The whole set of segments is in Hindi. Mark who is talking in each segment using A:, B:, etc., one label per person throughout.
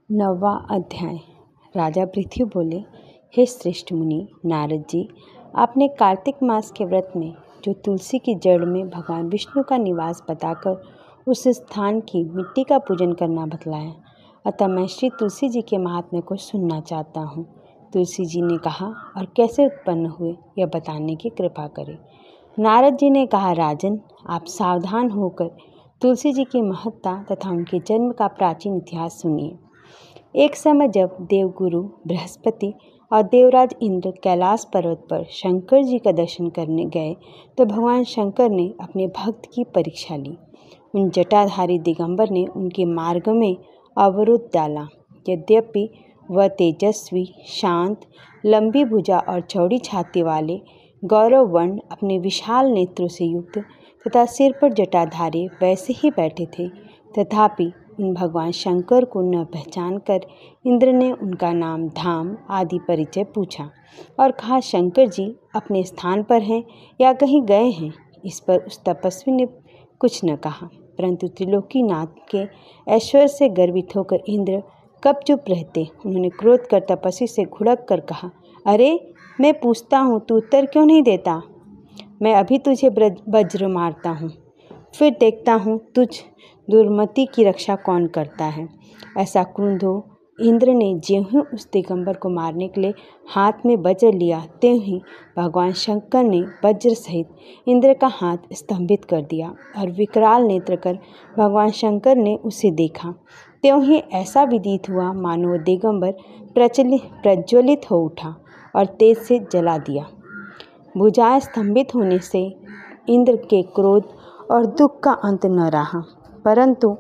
A: 9वां अध्याय। राजा पृथ्वी बोले, हे श्रेष्ठ मुनि नारद जी, आपने कार्तिक मास के व्रत में जो तुलसी की जड़ में भगवान विष्णु का निवास बताकर उस स्थान की मिट्टी का पूजन करना बतलाया, अतः मैं श्री तुलसी जी के महात्म्य को सुनना चाहता हूँ। तुलसी जी ने कहा, और कैसे उत्पन्न हुए यह बताने की कृपा करें। नारद जी ने कहा, राजन, आप सावधान होकर तुलसी जी की महत्ता तथा उनके जन्म का प्राचीन इतिहास सुनिए। एक समय जब देवगुरु बृहस्पति और देवराज इंद्र कैलाश पर्वत पर शंकर जी का दर्शन करने गए तो भगवान शंकर ने अपने भक्त की परीक्षा ली। उन जटाधारी दिगंबर ने उनके मार्ग में अवरोध डाला। यद्यपि वह तेजस्वी, शांत, लंबी भुजा और चौड़ी छाती वाले गौरव वर्ण अपने विशाल नेत्रों से युक्त तथा सिर पर जटाधारी वैसे ही बैठे थे, तथापि उन भगवान शंकर को न पहचान कर इंद्र ने उनका नाम, धाम आदि परिचय पूछा और कहा, शंकर जी अपने स्थान पर हैं या कहीं गए हैं। इस पर उस तपस्वी ने कुछ न कहा, परंतु त्रिलोकीनाथ के ऐश्वर्य से गर्वित होकर इंद्र कब चुप रहते। उन्होंने क्रोध कर तपस्वी से घुड़क कर कहा, अरे मैं पूछता हूँ, तू उत्तर क्यों नहीं देता? मैं अभी तुझे वज्र मारता हूँ, फिर देखता हूँ तुझ दुर्मति की रक्षा कौन करता है। ऐसा क्रुद्ध हो इंद्र ने ज्यों ही उस दिगंबर को मारने के लिए हाथ में वज्र लिया, त्यों ही भगवान शंकर ने वज्र सहित इंद्र का हाथ स्तंभित कर दिया और विकराल नेत्र कर भगवान शंकर ने उसे देखा। त्यों ही ऐसा विदित हुआ मानो वह दिगंबर प्रज्वलित हो उठा और तेज से जला दिया। भुजाएं स्तंभित होने से इंद्र के क्रोध और दुख का अंत न रहा, परंतु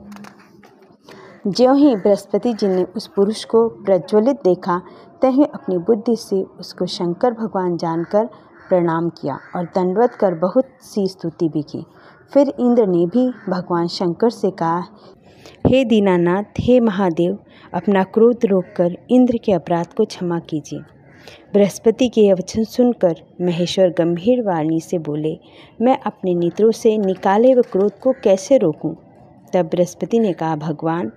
A: ज्यों ही बृहस्पति जी ने उस पुरुष को प्रज्वलित देखा, त्यों ही अपनी बुद्धि से उसको शंकर भगवान जानकर प्रणाम किया और दंडवत कर बहुत सी स्तुति भी की। फिर इंद्र ने भी भगवान शंकर से कहा, हे दीनानाथ, हे महादेव, अपना क्रोध रोककर इंद्र के अपराध को क्षमा कीजिए। बृहस्पति के यह वचन सुनकर महेश्वर गंभीर वाणी से बोले, मैं अपने नेत्रों से निकाले हुए क्रोध को कैसे रोकूं? तब बृहस्पति ने कहा, भगवान,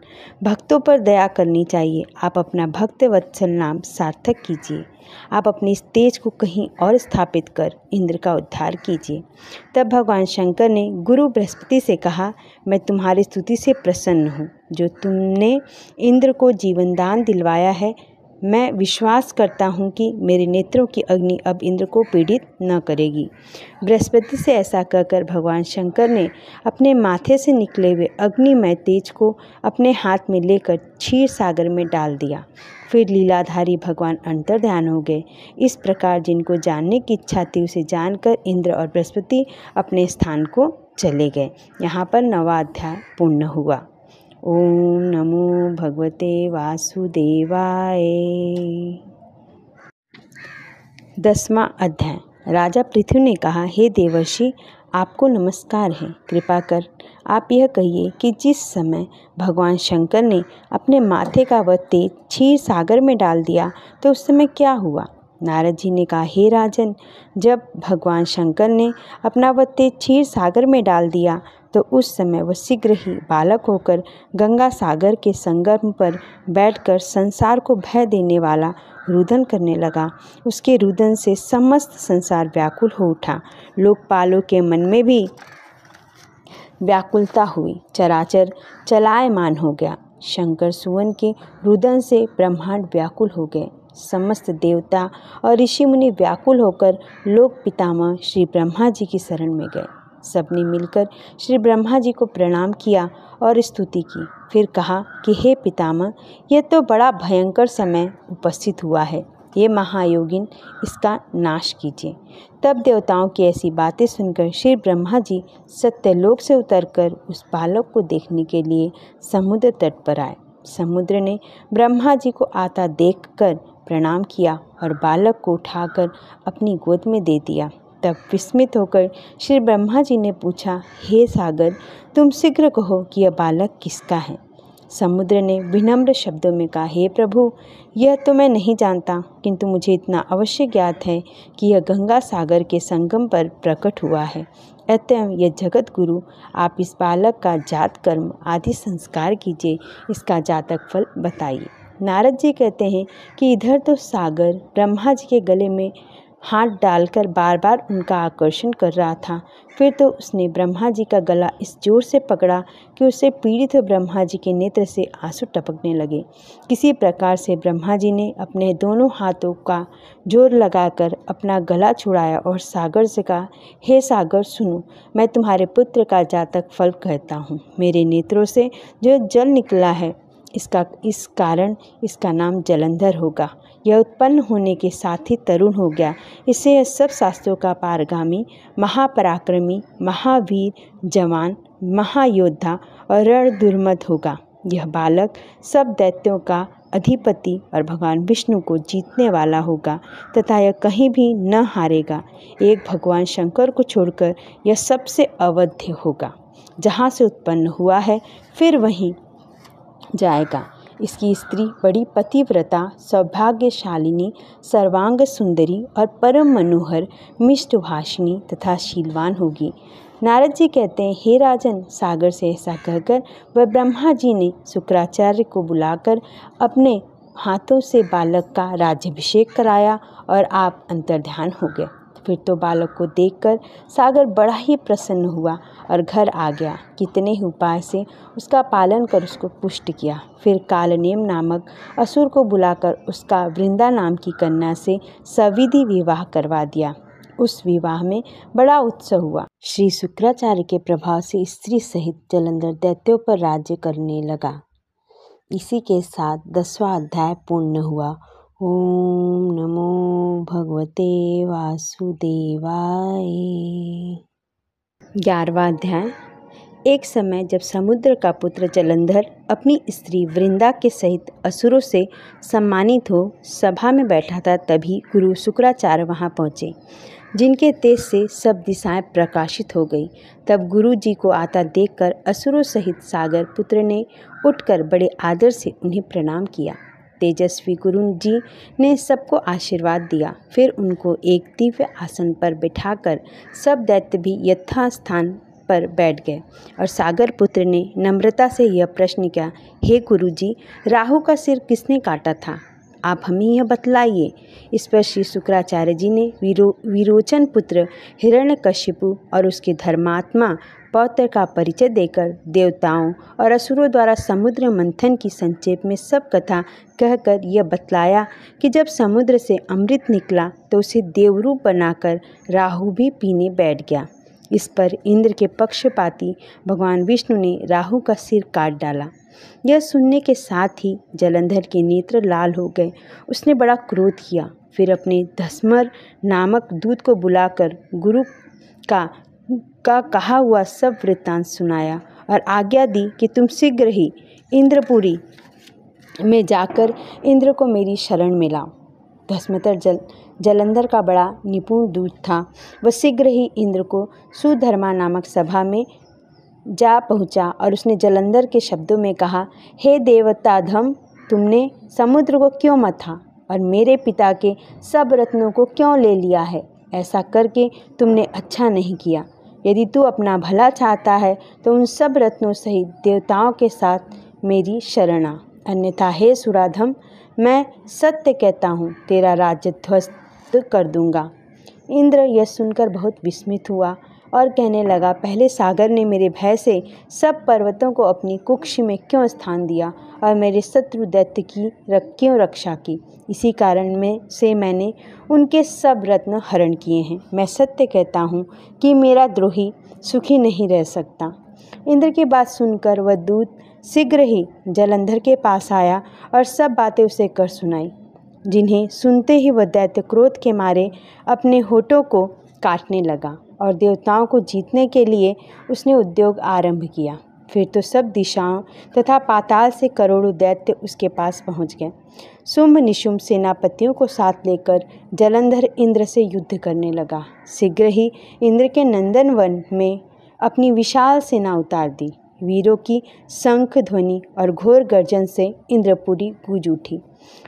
A: भक्तों पर दया करनी चाहिए। आप अपना भक्त वत्सल नाम सार्थक कीजिए। आप अपने इस तेज को कहीं और स्थापित कर इंद्र का उद्धार कीजिए। तब भगवान शंकर ने गुरु बृहस्पति से कहा, मैं तुम्हारी स्तुति से प्रसन्न हूँ। जो तुमने इंद्र को जीवन दान दिलवाया है, मैं विश्वास करता हूँ कि मेरे नेत्रों की अग्नि अब इंद्र को पीड़ित न करेगी। बृहस्पति से ऐसा कहकर भगवान शंकर ने अपने माथे से निकले हुए अग्निमय तेज को अपने हाथ में लेकर क्षीर सागर में डाल दिया। फिर लीलाधारी भगवान अंतर्ध्यान हो गए। इस प्रकार जिनको जानने की इच्छा थी उसे जानकर इंद्र और बृहस्पति अपने स्थान को चले गए। यहाँ पर 9वां अध्याय पूर्ण हुआ। ओम नमो भगवते वासुदेवाय। 10वां अध्याय। राजा पृथ्वी ने कहा, हे देवर्षि, आपको नमस्कार है। कृपा कर आप यह कहिए कि जिस समय भगवान शंकर ने अपने माथे का वह तेज क्षीर सागर में डाल दिया तो उस समय क्या हुआ? नारद जी ने कहा, हे राजन, जब भगवान शंकर ने अपना वह तेज क्षीर सागर में डाल दिया तो उस समय वह शीघ्र ही बालक होकर गंगा सागर के संगम पर बैठकर संसार को भय देने वाला रुदन करने लगा। उसके रुदन से समस्त संसार व्याकुल हो उठा। लोकपालों के मन में भी व्याकुलता हुई। चराचर चलायमान हो गया। शंकर सुवन के रुदन से ब्रह्मांड व्याकुल हो गए। समस्त देवता और ऋषि मुनि व्याकुल होकर लोक पितामह श्री ब्रह्मा जी की शरण में गए। सबने मिलकर श्री ब्रह्मा जी को प्रणाम किया और स्तुति की। फिर कहा कि हे पितामह, यह तो बड़ा भयंकर समय उपस्थित हुआ है। ये महायोगिन, इसका नाश कीजिए। तब देवताओं की ऐसी बातें सुनकर श्री ब्रह्मा जी सत्यलोक से उतरकर उस बालक को देखने के लिए समुद्र तट पर आए। समुद्र ने ब्रह्मा जी को आता देखकर प्रणाम किया और बालक को उठाकर अपनी गोद में दे दिया। तब विस्मित होकर श्री ब्रह्मा जी ने पूछा, हे सागर, तुम शीघ्र कहो कि यह बालक किसका है? समुद्र ने विनम्र शब्दों में कहा, हे प्रभु, यह तो मैं नहीं जानता, किंतु मुझे इतना अवश्य ज्ञात है कि यह गंगा सागर के संगम पर प्रकट हुआ है। अतः यह जगत गुरु, आप इस बालक का जात कर्म आदि संस्कार कीजिए, इसका जातक फल बताइए। नारद जी कहते हैं कि इधर तो सागर ब्रह्मा जी के गले में हाथ डालकर बार बार उनका आकर्षण कर रहा था। फिर तो उसने ब्रह्मा जी का गला इस जोर से पकड़ा कि उससे पीड़ित ब्रह्मा जी के नेत्र से आंसू टपकने लगे। किसी प्रकार से ब्रह्मा जी ने अपने दोनों हाथों का जोर लगाकर अपना गला छुड़ाया और सागर से कहा, हे सागर सुनो, मैं तुम्हारे पुत्र का जातक फल कहता हूँ। मेरे नेत्रों से जो जल निकला है इस कारण इसका नाम जलंधर होगा। यह उत्पन्न होने के साथ ही तरुण हो गया। इससे यह सब शास्त्रों का पारगामी, महापराक्रमी, महावीर, जवान, महायोद्धा और रण दुर्मद होगा। यह बालक सब दैत्यों का अधिपति और भगवान विष्णु को जीतने वाला होगा तथा यह कहीं भी न हारेगा। एक भगवान शंकर को छोड़कर यह सबसे अवध्य होगा। जहाँ से उत्पन्न हुआ है फिर वहीं जाएगा। इसकी स्त्री बड़ी पतिव्रता, सौभाग्यशालिनी, सर्वांग सुंदरी और परम मनोहर, मिष्टभाषिणी तथा शीलवान होगी। नारद जी कहते हैं, हे राजन, सागर से ऐसा कहकर वह ब्रह्मा जी ने शुक्राचार्य को बुलाकर अपने हाथों से बालक का राज्याभिषेक कराया और आप अंतर्ध्यान हो गए। फिर तो बालक को देखकर सागर बड़ा ही प्रसन्न हुआ और घर आ गया। कितने ही उपाय से उसका पालन कर उसको पुष्ट किया। फिर कालनेम नामक असुर को बुलाकर उसका वृंदा नाम की कन्या से सविधि विवाह करवा दिया। उस विवाह में बड़ा उत्सव हुआ। श्री शुक्राचार्य के प्रभाव से स्त्री सहित जलंधर दैत्यों पर राज्य करने लगा। इसी के साथ 10वां अध्याय पूर्ण हुआ। ओम नमो भगवते वासुदेवाय। 11वां अध्याय। एक समय जब समुद्र का पुत्र जलंधर अपनी स्त्री वृंदा के सहित असुरों से सम्मानित हो सभा में बैठा था, तभी गुरु शुक्राचार्य वहां पहुँचे, जिनके तेज से सब दिशाएं प्रकाशित हो गई। तब गुरु जी को आता देखकर असुरों सहित सागर पुत्र ने उठकर बड़े आदर से उन्हें प्रणाम किया। तेजस्वी गुरु जी ने सबको आशीर्वाद दिया। फिर उनको एक दिव्य आसन पर बिठाकर सब दैत्य भी यथास्थान पर बैठ गए और सागर पुत्र ने नम्रता से यह प्रश्न किया, हे गुरु जी, राहु का सिर किसने काटा था? आप हमें यह बतलाइए। इस पर श्री शुक्राचार्य जी ने विरोचन पुत्र हिरण्यकशिपु और उसके धर्मात्मा पौत्र का परिचय देकर देवताओं और असुरों द्वारा समुद्र मंथन की संक्षेप में सब कथा कहकर यह बतलाया कि जब समुद्र से अमृत निकला तो उसे देवरूप बनाकर राहु भी पीने बैठ गया। इस पर इंद्र के पक्षपाती भगवान विष्णु ने राहु का सिर काट डाला। यह सुनने के साथ ही जलंधर के नेत्र लाल हो गए। उसने बड़ा क्रोध किया। फिर अपने धस्मर नामक दूत को बुलाकर गुरु का कहा हुआ सब वृत्तांत सुनाया और आज्ञा दी कि तुम शीघ्र ही इंद्रपुरी में जाकर इंद्र को मेरी शरण में लाओ। धस्मतर जलंधर का बड़ा निपुण दूत था। वह शीघ्र ही इंद्र को सुधर्मा नामक सभा में जा पहुंचा और उसने जलंधर के शब्दों में कहा, हे देवताधम, तुमने समुद्र को क्यों मथा और मेरे पिता के सब रत्नों को क्यों ले लिया है? ऐसा करके तुमने अच्छा नहीं किया। यदि तू अपना भला चाहता है तो उन सब रत्नों सहित देवताओं के साथ मेरी शरण आ, अन्यथा हे सुराधम, मैं सत्य कहता हूँ, तेरा राज्य ध्वस्त कर दूंगा। इंद्र यह सुनकर बहुत विस्मित हुआ और कहने लगा, पहले सागर ने मेरे भय से सब पर्वतों को अपनी कुक्षी में क्यों स्थान दिया और मेरे शत्रु दैत्य की क्यों रक्षा की? इसी कारण से मैंने उनके सब रत्न हरण किए हैं। मैं सत्य कहता हूँ कि मेरा द्रोही सुखी नहीं रह सकता। इंद्र की बात सुनकर वह दूत शीघ्र ही जलंधर के पास आया और सब बातें उसे कर सुनाई, जिन्हें सुनते ही वह दैत्य क्रोध के मारे अपने होठों को काटने लगा और देवताओं को जीतने के लिए उसने उद्योग आरंभ किया। फिर तो सब दिशाओं तथा पाताल से करोड़ों दैत्य उसके पास पहुंच गए। शुंभ निशुंभ सेनापतियों को साथ लेकर जलंधर इंद्र से युद्ध करने लगा। शीघ्र ही इंद्र के नंदन वन में अपनी विशाल सेना उतार दी। वीरों की शंख ध्वनि और घोर गर्जन से इंद्रपुरी गूंज उठी।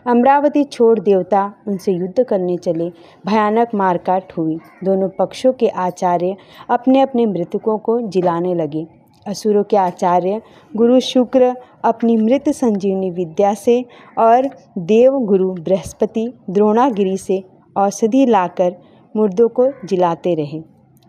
A: अमरावती छोड़ देवता उनसे युद्ध करने चले। भयानक मारकाट हुई। दोनों पक्षों के आचार्य अपने अपने मृतकों को जिलाने लगे। असुरों के आचार्य गुरु शुक्र अपनी मृत संजीवनी विद्या से और देव गुरु बृहस्पति द्रोणागिरी से औषधि लाकर मुर्दों को जिलाते रहे।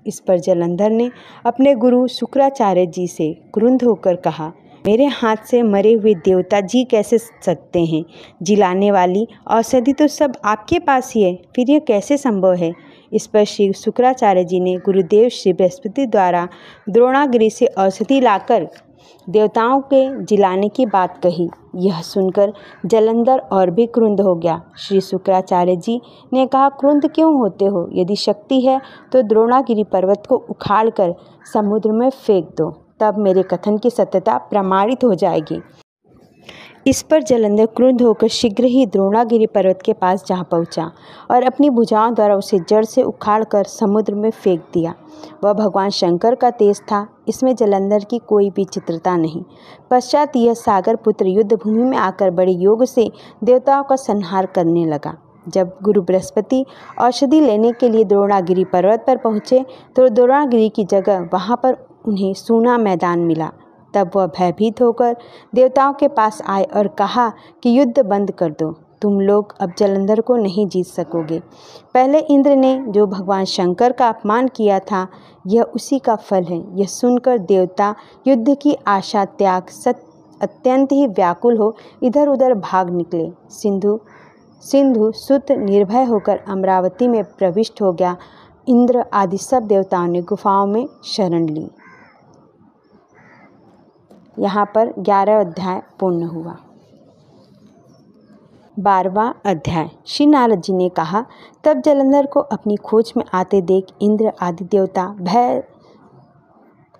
A: इस पर जालंधर ने अपने गुरु शुक्राचार्य जी से क्रुद्ध होकर कहा, मेरे हाथ से मरे हुए देवता जी कैसे सकते हैं? जिलाने वाली औषधि तो सब आपके पास ही है, फिर यह कैसे संभव है? इस पर श्री शुक्राचार्य जी ने गुरुदेव श्री बृहस्पति द्वारा द्रोणागिरी से औषधि लाकर देवताओं के जिलाने की बात कही। यह सुनकर जालंधर और भी क्रुद्ध हो गया। श्री शुक्राचार्य जी ने कहा, क्रुद्ध क्यों होते हो? यदि शक्ति है तो द्रोणागिरी पर्वत को उखाड़कर समुद्र में फेंक दो, तब मेरे कथन की सत्यता प्रमाणित हो जाएगी। इस पर जालंधर क्रुद्ध होकर शीघ्र ही द्रोणागिरी पर्वत के पास जा पहुंचा और अपनी भुजाओं द्वारा उसे जड़ से उखाड़कर समुद्र में फेंक दिया। वह भगवान शंकर का तेज था, इसमें जालंधर की कोई भी चित्रता नहीं। पश्चात यह सागर पुत्र युद्ध भूमि में आकर बड़े योग से देवताओं का संहार करने लगा। जब गुरु बृहस्पति औषधि लेने के लिए द्रोणागिरी पर्वत पर पहुँचे तो द्रोणागिरी की जगह वहाँ पर उन्हें सूना मैदान मिला। तब वह भयभीत होकर देवताओं के पास आए और कहा कि युद्ध बंद कर दो, तुम लोग अब जालंधर को नहीं जीत सकोगे। पहले इंद्र ने जो भगवान शंकर का अपमान किया था, यह उसी का फल है। यह सुनकर देवता युद्ध की आशा त्याग अत्यंत ही व्याकुल हो इधर उधर भाग निकले। सिंधु सुत निर्भय होकर अमरावती में प्रविष्ट हो गया। इंद्र आदि सब देवताओं ने गुफाओं में शरण ली। यहाँ पर 11 अध्याय पूर्ण हुआ। 12वां अध्याय। श्री नारद जी ने कहा, तब जालंधर को अपनी खोज में आते देख इंद्र आदि देवता भय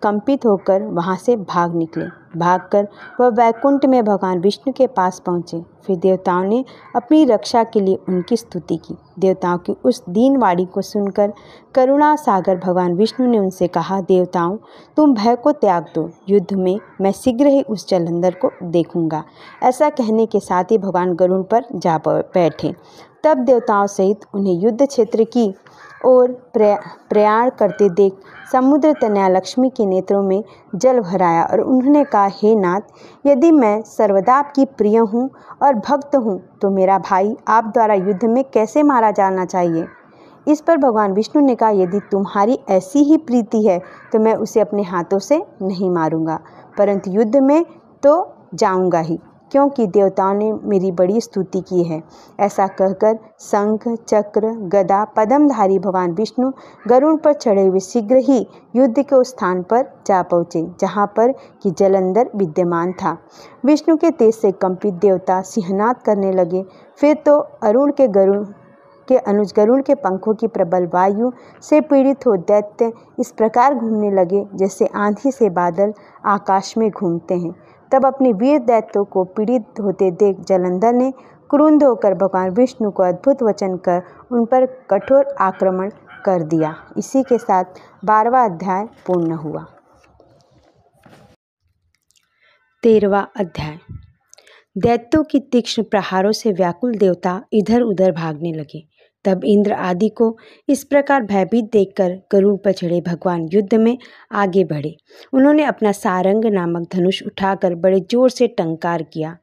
A: कंपित होकर वहाँ से भाग निकले। भागकर वह वैकुंठ में भगवान विष्णु के पास पहुँचे। फिर देवताओं ने अपनी रक्षा के लिए उनकी स्तुति की। देवताओं की उस दीनवाणी को सुनकर करुणा सागर भगवान विष्णु ने उनसे कहा, देवताओं, तुम भय को त्याग दो, युद्ध में मैं शीघ्र ही उस जालंधर को देखूंगा। ऐसा कहने के साथ ही भगवान गरुड़ पर जा बैठे। तब देवताओं सहित उन्हें युद्ध क्षेत्र की ओर प्रयाण करते देख समुद्र तनया लक्ष्मी के नेत्रों में जल भराया और उन्होंने कहा, हे नाथ, यदि मैं सर्वदा आपकी प्रिय हूँ और भक्त हूँ तो मेरा भाई आप द्वारा युद्ध में कैसे मारा जाना चाहिए? इस पर भगवान विष्णु ने कहा, यदि तुम्हारी ऐसी ही प्रीति है तो मैं उसे अपने हाथों से नहीं मारूंगा, परंतु युद्ध में तो जाऊंगा ही, क्योंकि देवताओं ने मेरी बड़ी स्तुति की है। ऐसा कहकर शंख चक्र गदा पद्मधारी भगवान विष्णु गरुड़ पर चढ़े हुए शीघ्र ही युद्ध के उस स्थान पर जा पहुँचे जहाँ पर कि जालंधर विद्यमान था। विष्णु के तेज से कंपित देवता सिंहनाद करने लगे। फिर तो अनुज गरुड़ के पंखों की प्रबल वायु से पीड़ित हो दैत्य इस प्रकार घूमने लगे जैसे आंधी से बादल आकाश में घूमते हैं। तब अपने वीर दैत्यों को पीड़ित होते देख जालंधर ने क्रुद्ध होकर भगवान विष्णु को अद्भुत वचन कर उन पर कठोर आक्रमण कर दिया। इसी के साथ 12वां अध्याय पूर्ण हुआ। 13वां अध्याय। दैत्यों की तीक्ष्ण प्रहारों से व्याकुल देवता इधर उधर भागने लगे। तब इंद्र आदि को इस प्रकार भयभीत देखकर गरुड़ पर चढ़े भगवान युद्ध में आगे बढ़े। उन्होंने अपना सारंग नामक धनुष उठाकर बड़े जोर से टंकार किया।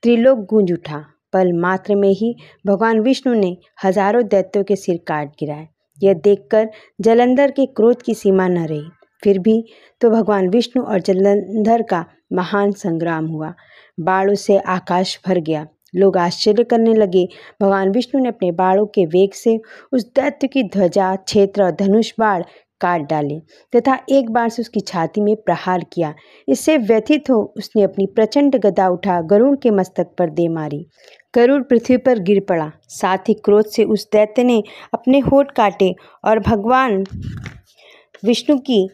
A: त्रिलोक गूंज उठा। पल मात्र में ही भगवान विष्णु ने हजारों दैत्यों के सिर काट गिराए। यह देखकर जालंधर के क्रोध की सीमा न रही। फिर भी तो भगवान विष्णु और जालंधर का महान संग्राम हुआ। बाणों से आकाश भर गया। लोग आश्चर्य करने लगे। भगवान विष्णु ने अपने बाणों के वेग से उस दैत्य की ध्वजा क्षेत्र और धनुष बाण काट डाले तथा एक बार से उसकी छाती में प्रहार किया। इससे व्यथित हो उसने अपनी प्रचंड गदा उठा गरुड़ के मस्तक पर दे मारी। गरुड़ पृथ्वी पर गिर पड़ा। साथ ही क्रोध से उस दैत्य ने अपने होंठ काटे और भगवान विष्णु की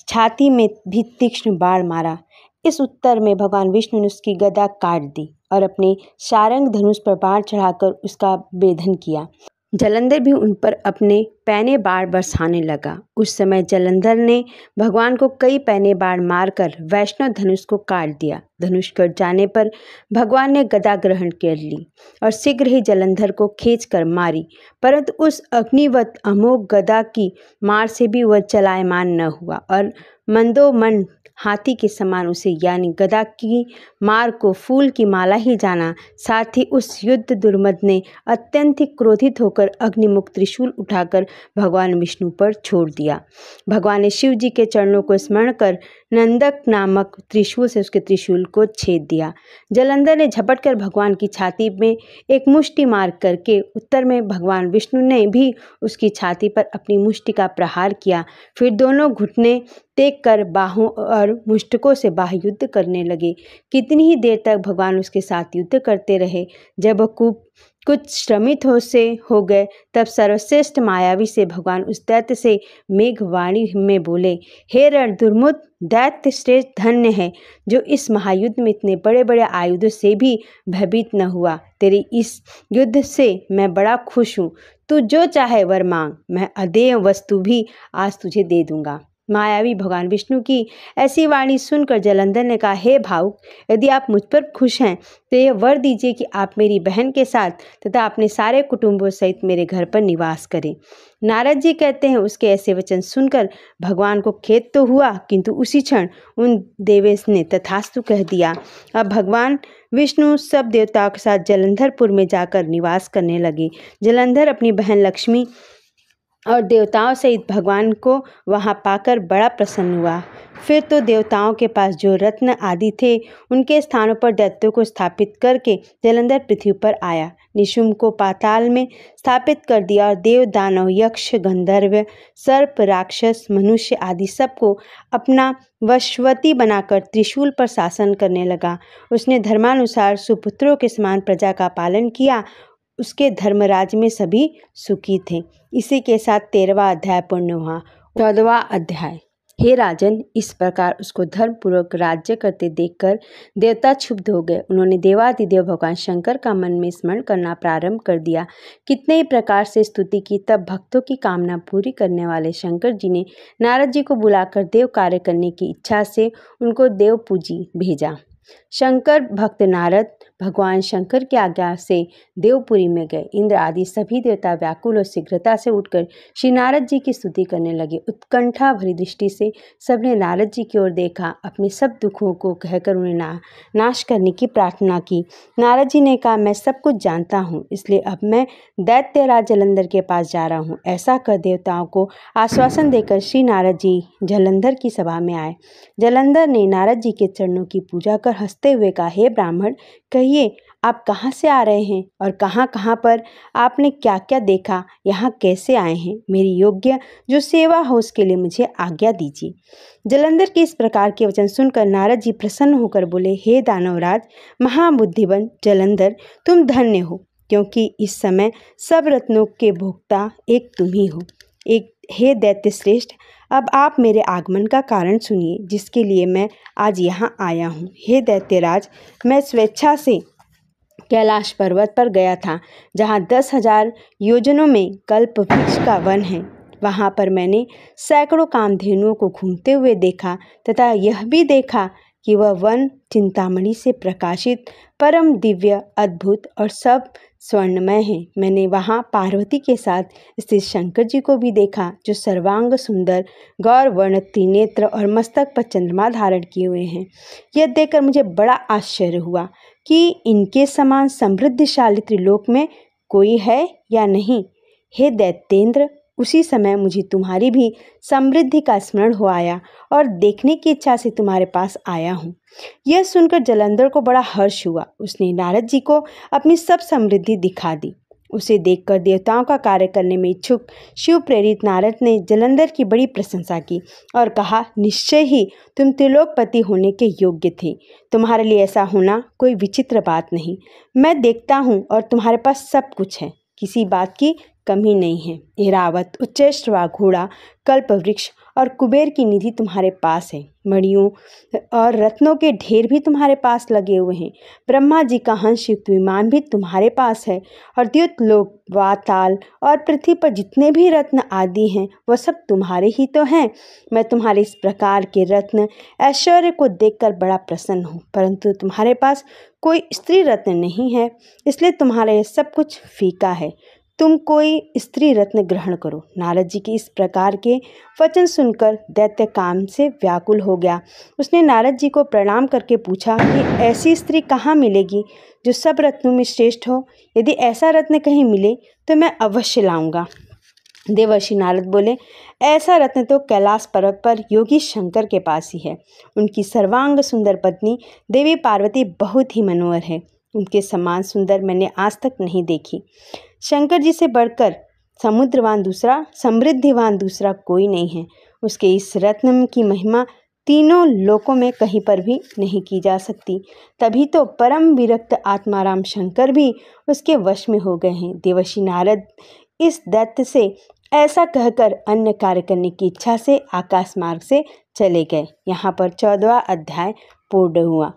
A: छाती में भी तीक्ष्ण बाण मारा। इस उत्तर में भगवान विष्णु ने उसकी गदा काट दी और अपने सारंग धनुष पर बाण चढ़ाकर उसका भेदन किया। जालंधर भी उन पर अपने पैने बाण बरसाने लगा। उस समय जालंधर ने भगवान को कई पैने बाण मारकर वैष्णव धनुष को काट दिया। धनुष कट जाने पर भगवान ने गदा ग्रहण कर ली और शीघ्र ही जालंधर को खींच कर मारी, परंतु उस अग्निवत अमोघ गदा की मार से भी वह चलायमान न हुआ और मंदोमंद हाथी के समान उसे यानी गदा की मार को फूल की माला ही जाना। साथ ही उस युद्ध दुर्मद ने अत्यंत क्रोधित होकर अग्निमुख त्रिशूल उठाकर भगवान विष्णु पर छोड़ दिया। भगवान ने शिव जी के चरणों को स्मरण कर नंदक नामक त्रिशूल से उसके त्रिशूल को छेद दिया। जलंधर ने झपट कर भगवान की छाती में एक मुष्टि मार करके उत्तर में भगवान विष्णु ने भी उसकी छाती पर अपनी मुष्टि का प्रहार किया। फिर दोनों घुटने टेक कर बाहों और मुष्टकों से बाह्य युद्ध करने लगे। कितनी ही देर तक भगवान उसके साथ युद्ध करते रहे। जब कुछ श्रमित हो गए तब सर्वश्रेष्ठ मायावी से भगवान उस दैत्य से मेघवाणी में बोले, हे रण दुर्मुद दैत्य श्रेष्ठ धन्य है जो इस महायुद्ध में इतने बड़े बड़े आयुधों से भी भयभीत न हुआ। तेरे इस युद्ध से मैं बड़ा खुश हूँ। तू जो चाहे वर मांग, मैं अदेय वस्तु भी आज तुझे दे दूंगा। मायावी भगवान विष्णु की ऐसी वाणी सुनकर जलंधर ने कहा, हे भावुक, यदि आप मुझ पर खुश हैं तो यह वर दीजिए कि आप मेरी बहन के साथ तथा अपने सारे कुटुंबों सहित मेरे घर पर निवास करें। नारद जी कहते हैं, उसके ऐसे वचन सुनकर भगवान को खेद तो हुआ, किंतु उसी क्षण उन देवेश ने तथास्तु कह दिया। अब भगवान विष्णु सब देवताओं के साथ जलंधरपुर में जाकर निवास करने लगे। जलंधर अपनी बहन लक्ष्मी और देवताओं सहित भगवान को वहां पाकर बड़ा प्रसन्न हुआ। फिर तो देवताओं के पास जो रत्न आदि थे उनके स्थानों पर दैत्यों को स्थापित करके जलंधर पृथ्वी पर आया। निशुम्भ को पाताल में स्थापित कर दिया और देव दानव यक्ष गंधर्व सर्प राक्षस मनुष्य आदि सबको अपना वशवती बनाकर त्रिशूल पर शासन करने लगा। उसने धर्मानुसार सुपुत्रों के समान प्रजा का पालन किया। उसके धर्मराज में सभी सुखी थे। इसी के साथ 13वां अध्याय पूर्ण हुआ। 14वां अध्याय। हे राजन, इस प्रकार उसको धर्मपूर्वक राज्य करते देखकर देवता क्षुब्ध हो गए। उन्होंने देवादिदेव भगवान शंकर का मन में स्मरण करना प्रारंभ कर दिया। कितने ही प्रकार से स्तुति की, तब भक्तों की कामना पूरी करने वाले शंकर जी ने नारद जी को बुलाकर देव कार्य करने की इच्छा से उनको देव पूजी भेजा। शंकर भक्त नारद भगवान शंकर की आज्ञा से देवपुरी में गए। इंद्र आदि सभी देवता व्याकुल और शीघ्रता से उठकर श्री नारद जी की स्तुति करने लगे। उत्कंठा भरी दृष्टि से सबने नारद जी की ओर देखा। अपने सब दुखों को कहकर उन्हें नाश करने की प्रार्थना की। नारद जी ने कहा, मैं सब कुछ जानता हूँ, इसलिए अब मैं दैत्यराज जलंधर के पास जा रहा हूँ। ऐसा कर देवताओं को आश्वासन देकर श्री नारद जी जलंधर की सभा में आए। जलंधर ने नारद जी के चरणों की पूजा कर हंसते हुए कहा, हे ब्राह्मण, कहिए आप कहाँ से आ रहे हैं और कहाँ कहाँ पर आपने क्या क्या देखा, यहाँ कैसे आए हैं? मेरी योग्य जो सेवा हो उसके लिए मुझे आज्ञा दीजिए। जलंधर के इस प्रकार के वचन सुनकर नारद जी प्रसन्न होकर बोले, हे दानवराज महाबुद्धिवन जलंधर, तुम धन्य हो, क्योंकि इस समय सब रत्नों के भोक्ता एक तुम ही हो। हे दैत्य श्रेष्ठ, अब आप मेरे आगमन का कारण सुनिए, जिसके लिए मैं आज यहाँ आया हूँ। हे दैत्यराज, मैं स्वेच्छा से कैलाश पर्वत पर गया था, जहाँ 10,000 योजनों में कल्प वृक्ष का वन है। वहाँ पर मैंने सैकड़ों कामधेनुओं को घूमते हुए देखा तथा यह भी देखा कि वह वन चिंतामणि से प्रकाशित परम दिव्य अद्भुत और सब स्वर्णमय है। मैंने वहाँ पार्वती के साथ स्थित शंकर जी को भी देखा, जो सर्वांग सुंदर गौर वर्ण त्रिनेत्र और मस्तक पर चंद्रमा धारण किए हुए हैं। यह देखकर मुझे बड़ा आश्चर्य हुआ कि इनके समान समृद्धिशाली त्रिलोक में कोई है या नहीं। हे दैत्येंद्र, उसी समय मुझे तुम्हारी भी समृद्धि का स्मरण हो आया और देखने की इच्छा से तुम्हारे पास आया हूँ। यह सुनकर जलंधर को बड़ा हर्ष हुआ। उसने नारद जी को अपनी सब समृद्धि दिखा दी। उसे देखकर देवताओं का कार्य करने में इच्छुक शिव प्रेरित नारद ने जलंधर की बड़ी प्रशंसा की और कहा, निश्चय ही तुम त्रिलोकपति होने के योग्य थे। तुम्हारे लिए ऐसा होना कोई विचित्र बात नहीं। मैं देखता हूँ और तुम्हारे पास सब कुछ है, किसी बात की कमी नहीं है। ऐरावत उच्चैश्रवा घोड़ा कल्प वृक्ष और कुबेर की निधि तुम्हारे पास है। मणियों और रत्नों के ढेर भी तुम्हारे पास लगे हुए हैं। ब्रह्मा जी का हंस युक्त विमान भी तुम्हारे पास है और द्युतलोक वाताल और पृथ्वी पर जितने भी रत्न आदि हैं वह सब तुम्हारे ही तो हैं। मैं तुम्हारे इस प्रकार के रत्न ऐश्वर्य को देखकर बड़ा प्रसन्न हूँ, परंतु तुम्हारे पास कोई स्त्री रत्न नहीं है, इसलिए तुम्हारा यह सब कुछ फीका है। तुम कोई स्त्री रत्न ग्रहण करो। नारद जी के इस प्रकार के वचन सुनकर दैत्य काम से व्याकुल हो गया। उसने नारद जी को प्रणाम करके पूछा कि ऐसी स्त्री कहाँ मिलेगी जो सब रत्नों में श्रेष्ठ हो? यदि ऐसा रत्न कहीं मिले तो मैं अवश्य लाऊंगा। देवर्षि नारद बोले, ऐसा रत्न तो कैलाश पर्वत पर योगी शंकर के पास ही है। उनकी सर्वांग सुंदर पत्नी देवी पार्वती बहुत ही मनोहर है। उनके समान सुंदर मैंने आज तक नहीं देखी। शंकर जी से बढ़कर समृद्धिवान दूसरा कोई नहीं है। उसके इस रत्न की महिमा तीनों लोकों में कहीं पर भी नहीं की जा सकती। तभी तो परम विरक्त आत्माराम शंकर भी उसके वश में हो गए हैं। देवर्षि नारद इस दैत्य से ऐसा कहकर अन्य कार्य करने की इच्छा से आकाश मार्ग से चले गए। यहाँ पर 14वां अध्याय पूर्ण हुआ।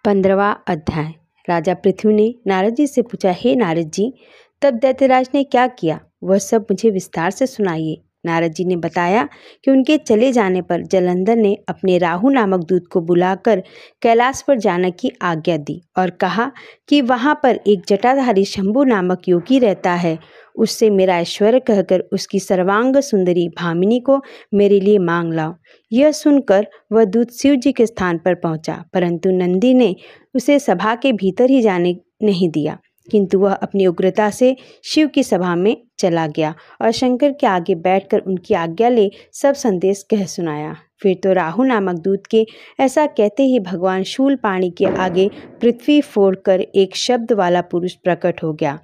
A: 15वां अध्याय। राजा पृथु ने नारद जी से पूछा, हे नारद जी, तब दैत्यराज ने क्या किया, वह सब मुझे विस्तार से सुनाइए। नारद जी ने बताया कि उनके चले जाने पर जलंधर ने अपने राहु नामक दूत को बुलाकर कैलाश पर जाने की आज्ञा दी और कहा कि वहाँ पर एक जटाधारी शंभु नामक योगी रहता है। उससे मेरा ऐश्वर्य कहकर उसकी सर्वांग सुंदरी भामिनी को मेरे लिए मांग लाओ। यह सुनकर वह दूत शिव जी के स्थान पर पहुंचा, परंतु नंदी ने उसे सभा के भीतर ही जाने नहीं दिया, किंतु वह अपनी उग्रता से शिव की सभा में चला गया और शंकर के आगे बैठकर उनकी आज्ञा ले सब संदेश कह सुनाया। फिर तो राहु नामक दूत के ऐसा कहते ही भगवान शूलपाणी के आगे पृथ्वी फोड़कर एक शब्द वाला पुरुष प्रकट हो गया,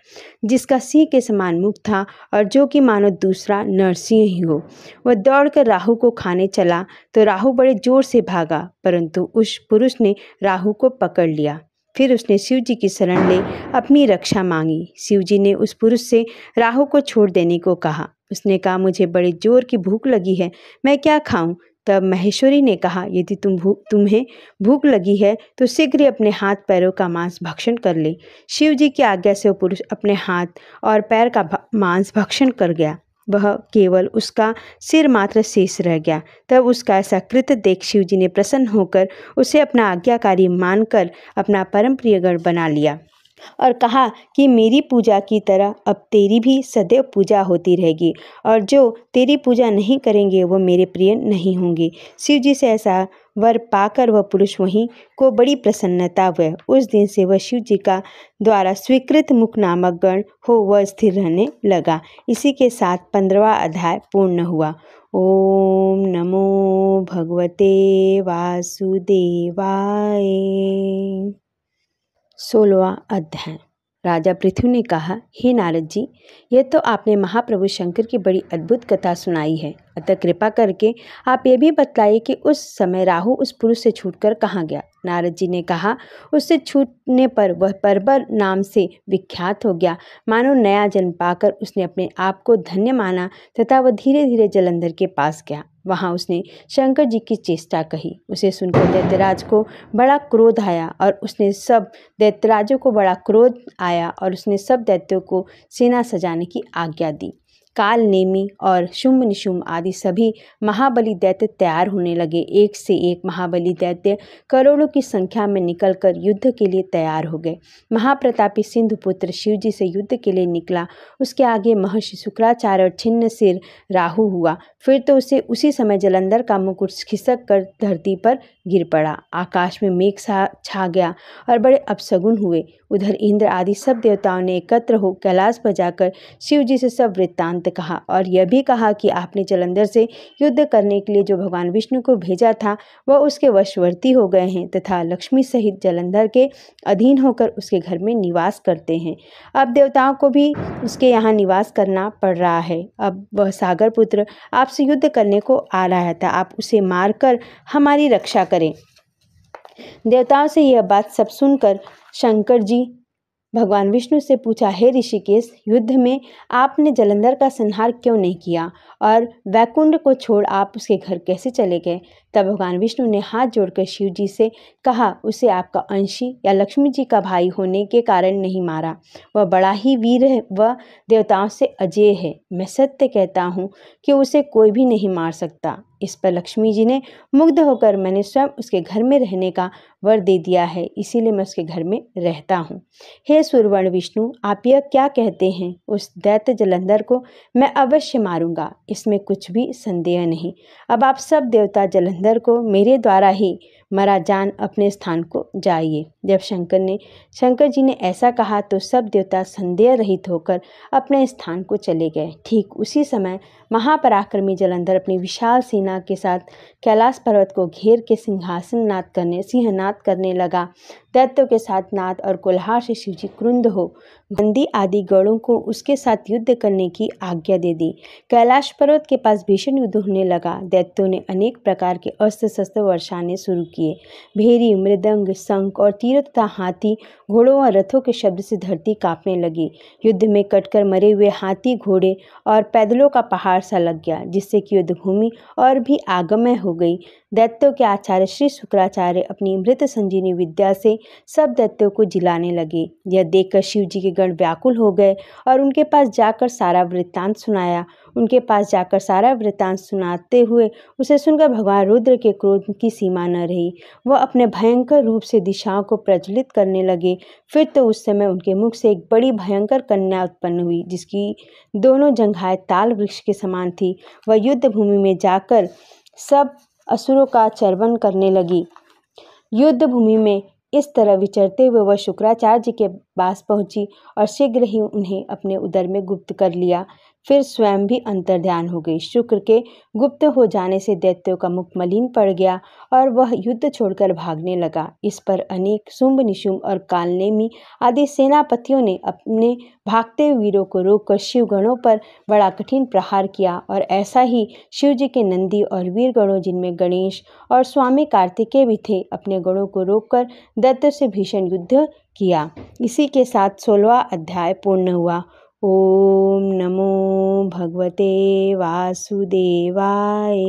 A: जिसका सिंह के समान मुख था और जो कि मानो दूसरा नरसिंह ही हो। वह दौड़कर राहु को खाने चला तो राहु बड़े जोर से भागा, परंतु उस पुरुष ने राहु को पकड़ लिया। फिर उसने शिव जी की शरण ले अपनी रक्षा मांगी। शिव जी ने उस पुरुष से राहु को छोड़ देने को कहा। उसने कहा, मुझे बड़े जोर की भूख लगी है, मैं क्या खाऊं? तब महेश्वरी ने कहा, यदि तुम्हें भूख लगी है तो शीघ्र ही अपने हाथ पैरों का मांस भक्षण कर ले। शिव जी की आज्ञा से वो पुरुष अपने हाथ और पैर का मांस भक्षण कर गया। वह केवल उसका सिर मात्र शेष रह गया। तब उसका ऐसा कृत्य देख शिव जी ने प्रसन्न होकर उसे अपना आज्ञाकारी मानकर अपना परम प्रियगण बना लिया और कहा कि मेरी पूजा की तरह अब तेरी भी सदैव पूजा होती रहेगी, और जो तेरी पूजा नहीं करेंगे वो मेरे प्रिय नहीं होंगे। शिव जी से ऐसा वर पाकर वह पुरुष वहीं को बड़ी प्रसन्नता हुई। उस दिन से वह शिव जी का द्वारा स्वीकृत मुख नामक गण हो वह स्थिर रहने लगा। इसी के साथ 15वां अध्याय पूर्ण हुआ। ओम नमो भगवते वासुदेवाय। 16वां अध्याय। राजा पृथु ने कहा, हे नारद जी, यह तो आपने महाप्रभु शंकर की बड़ी अद्भुत कथा सुनाई है, अतः कृपा करके आप ये भी बतलाइए कि उस समय राहु उस पुरुष से छूटकर कहाँ गया। नारद जी ने कहा, उससे छूटने पर वह परबर नाम से विख्यात हो गया। मानो नया जन्म पाकर उसने अपने आप को धन्य माना तथा वह धीरे धीरे जलंधर के पास गया। वहाँ उसने शंकर जी की चेष्टा कही। उसे सुनकर दैत्यराज को बड़ा क्रोध आया और उसने सब दैत्यों को सेना सजाने की आज्ञा दी। काल नेमी और शुंभ निशुंभ आदि सभी महाबली दैत्य तैयार होने लगे। एक से एक महाबली दैत्य करोड़ों की संख्या में निकलकर युद्ध के लिए तैयार हो गए। महाप्रतापी सिंधुपुत्र शिव जी से युद्ध के लिए निकला। उसके आगे महर्षि शुक्राचार्य और छिन्न सिर राहु हुआ। फिर तो उसे उसी समय जलंधर का मुकुट खिसक कर धरती पर गिर पड़ा। आकाश में मेघ छा गया और बड़े अपशगुन हुए। उधर इंद्र आदि सब देवताओं ने एकत्र हो कैलाश पर जाकर शिव जी से सब वृत्तांत कहा और यह भी कहा कि आपने जलंधर से युद्ध करने के लिए जो भगवान विष्णु को भेजा था वह उसके वशवर्ती हो गए हैं तथा लक्ष्मी सहित जलंधर के अधीन होकर उसके घर में निवास करते हैं। अब देवताओं को भी उसके यहाँ निवास करना पड़ रहा है। अब वह सागर पुत्र आपसे युद्ध करने को आ रहा था, आप उसे मारकर हमारी रक्षा करें। देवताओं से यह बात सब सुनकर शंकर जी भगवान विष्णु से पूछा, हे ऋषिकेश, युद्ध में आपने जलंधर का संहार क्यों नहीं किया और वैकुंठ को छोड़ आप उसके घर कैसे चले गए? तब भगवान विष्णु ने हाथ जोड़कर शिव जी से कहा, उसे आपका अंशी या लक्ष्मी जी का भाई होने के कारण नहीं मारा। वह बड़ा ही वीर है, वह देवताओं से अजेय है। मैं सत्य कहता हूँ कि उसे कोई भी नहीं मार सकता। इस पर लक्ष्मी जी ने मुग्ध होकर मैंने स्वयं उसके घर में रहने का वर दे दिया है, इसीलिए मैं उसके घर में रहता हूँ। हे सूर्यवर्ण विष्णु, आप यह क्या कहते हैं? उस दैत्य जलंधर को मैं अवश्य मारूंगा, इसमें कुछ भी संदेह नहीं। अब आप सब देवता जलंधर को मेरे द्वारा ही मरा जान अपने स्थान को जाइए। जब शंकर जी ने ऐसा कहा तो सब देवता संदेह रहित होकर अपने स्थान को चले गए। ठीक उसी समय महापराक्रमी जलंधर अपनी विशाल सेना के साथ कैलाश पर्वत को घेर के सिंहनाद करने लगा। दैत्यों के साथ नाद और कोलाहल से शिवजी क्रुद्ध हो नंदी आदि गणों को उसके साथ युद्ध करने की आज्ञा दे दी। कैलाश पर्वत के पास भीषण युद्ध होने लगा। दैत्यों ने अनेक प्रकार के अस्त्र शस्त्र वर्षाने शुरू किए। भेरी, मृदंग, शंख और तीर तथा हाथी घोड़ों और रथों के शब्द से धरती कांपने लगी। युद्ध में कटकर मरे हुए हाथी, घोड़े और पैदलों का पहाड़ सा लग गया, जिससे कि युद्ध भूमि और भी आगमय हो गई। दैत्यों के आचार्य श्री शुक्राचार्य अपनी मृत संजीवनी विद्या से सब दैत्यों को जिलाने लगे। यह देखकर शिव जी के गण व्याकुल हो गए और उनके पास जाकर सारा वृत्तांत सुनाते हुए उसे सुनकर भगवान रुद्र के क्रोध की सीमा न रही। वह अपने भयंकर रूप से दिशाओं को प्रज्वलित करने लगे। फिर तो उस समय उनके मुख से एक बड़ी भयंकर कन्या उत्पन्न हुई, जिसकी दोनों जंघाएं ताल वृक्ष के समान थी। वह युद्ध भूमि में जाकर सब असुरों का चर्वण करने लगी। युद्ध भूमि में इस तरह विचरते हुए वह शुक्राचार्य जी के पास पहुंची और शीघ्र ही उन्हें अपने उदर में गुप्त कर लिया। फिर स्वयं भी अंतर्ध्यान हो गई। शुक्र के गुप्त हो जाने से दैत्यों का मुख मलिन पड़ गया और वह युद्ध छोड़कर भागने लगा। इस पर अनेक शुंभ, निशुंभ और कालनेमी आदि सेनापतियों ने अपने भागते वीरों को रोककर शिवगणों पर बड़ा कठिन प्रहार किया और ऐसा ही शिव जी के नंदी और वीर गणों, जिनमें गणेश और स्वामी कार्तिकेय भी थे, अपने गणों को रोककर दैत्यों से भीषण युद्ध किया। इसी के साथ 16वां अध्याय पूर्ण हुआ। ओम नमो भगवते वासुदेवाय।